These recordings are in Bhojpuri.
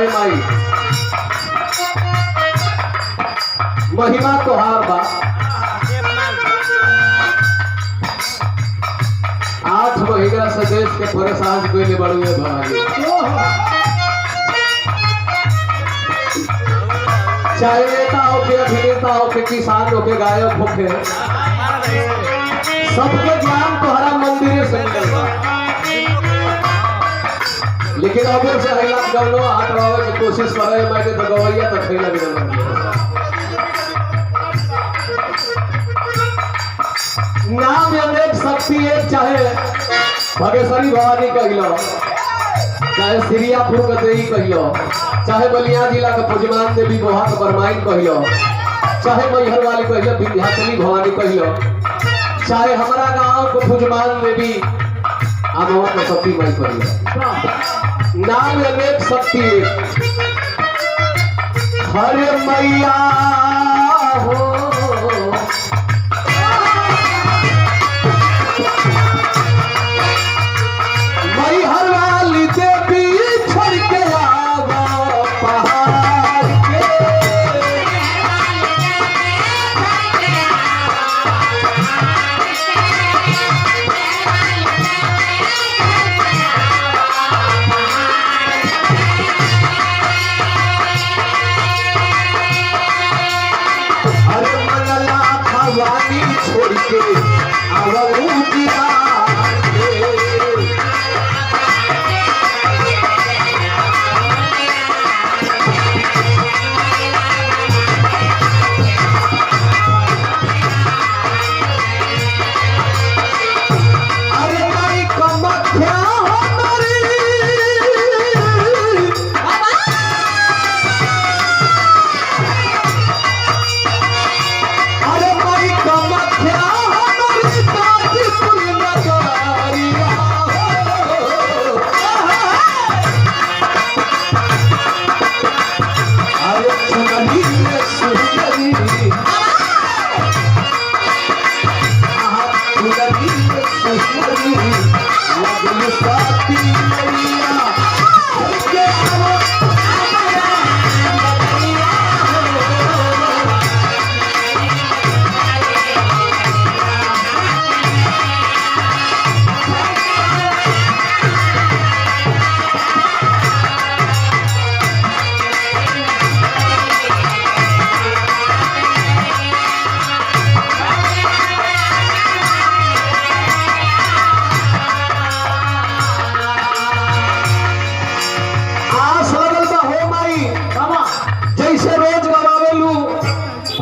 है माई महिमा तोहार बा। 8 महीना से देश के परेशान कैले बड़ुए भवानी, चाहे नेता हो के अभिनेता हो के किसान हो के गायक हो के सबके ज्ञान तोहरा मंदिर से मिलल बा। लेकिन अब से हइला गवनो हटवावे की कोशिश करे मैंने तो गवैया तो खैला गिरल। नाम अनेक शक्ति एक, चाहे भगेश्वरी भवानी कहिलो, चाहे सिरियापुर के देवी कहिलो, चाहे बलिया जिला के पुजमान देवी बोहा के बरमाइन कहिलो, चाहे मैहर वाली कहिलो, विंध्याचली भवानी कहिलो, चाहे हमारा गांव के पुजमान देवी आमवा के शक्ति माई कहिलो। नाम अनेक शक्ति हरे मैया हो छोड़ के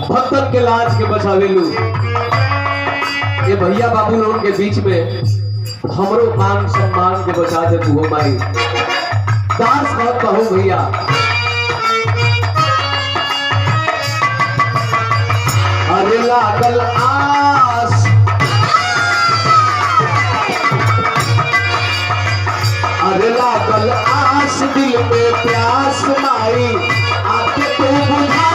भक्तन के लाज के बचावेलू। ये भैया बाबू लोगों के बीच में हमरो मान सम्मान के बचा दे तू हो माई। दास कहत कहो भैया अरे लागल आस, अरे लागल आस दिल में प्यास माई आके तू बुझा।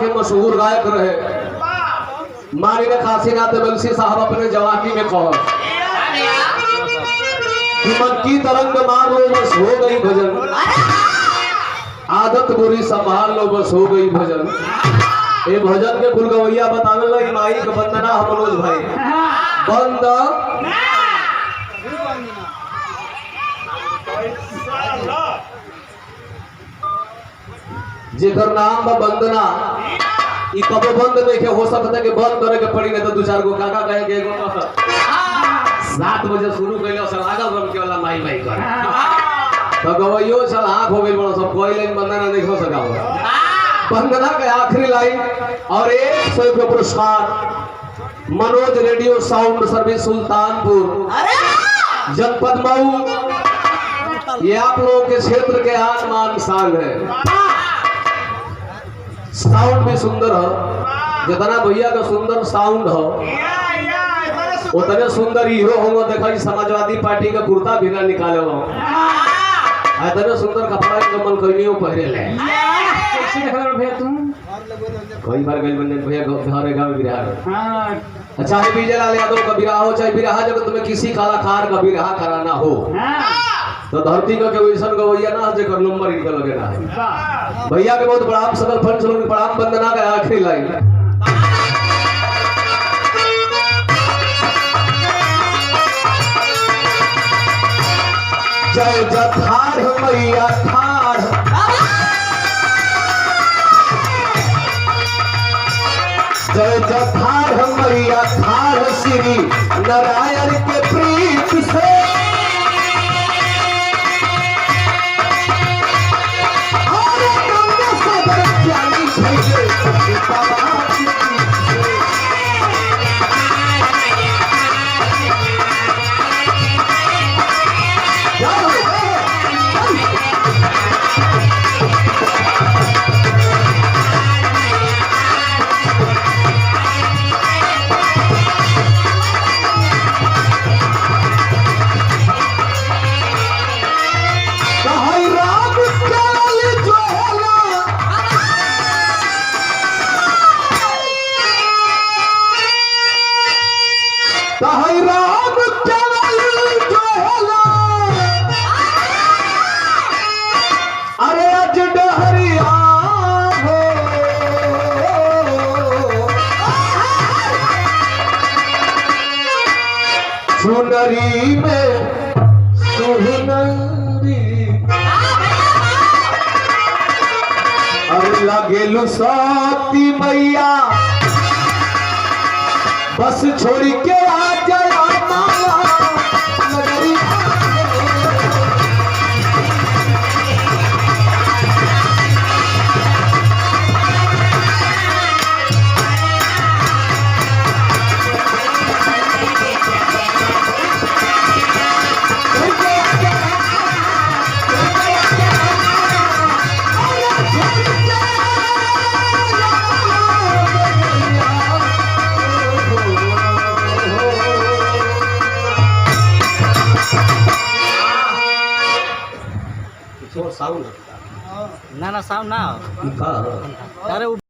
के मशहूर गायक रहे माननीय काशीनाथ बंसी साहब अपने जवानी में कहो कि मन की तरंग मार लो बस हो गई भजन, आदत बुरी संभाल लो बस हो गई भजन। ये भजन के कुल गवैया बतावे लगी माई के वंदना हम मनोज भाई बंद जेकर नाम बा वंदना ई कबो बंद नहीं के हो सकता कि बंद करे के पड़ी नहीं तो दो चार गो काका कहे के एगो 7 बजे शुरू कइलो से लागल रम के वाला माई माई कर तो गवैयो चल आंख हो गइल बड़ा सब कोई लाइन वंदना नहीं हो सका वंदना के आखिरी लाइन और 100 रुपये पुरस्कार Manoj radio sound service Sultanpur जनपद मऊ। ये आप लोगों के क्षेत्र के आसमान शान है, साउंड भी सुंदर हो, जितना भैया का सुंदर साउंड हो उतने सुंदर हीरो होंगे। देखा समाजवादी पार्टी का कुर्ता भी ना निकाले हो, इतने सुंदर कपड़ा कमल कहीं पहरे ले भैया तुम कई बार गई बने भैया घर गाँव बिरहा। चाहे विजय लाल यादव का बिरहा हो, चाहे बिरहा जगत में किसी कलाकार का बिरहा कराना हो तो धरती का वैसा गवैया ना जेकर नंबर इनका लगे ना है। भैया के बहुत प्रणाम, सकल फंड लोग प्रणाम। वंदना का आखिरी लाइन जय जठार मैया ठार, जय जठार मैया ठार श्री नारायण के प्रीत से अरे अज डहरिया हो सुनरी में सुनरी अरे लगेलु साती मैया बस छोड़ी के आ जाया माला नगरी। ना साउंड ना अरे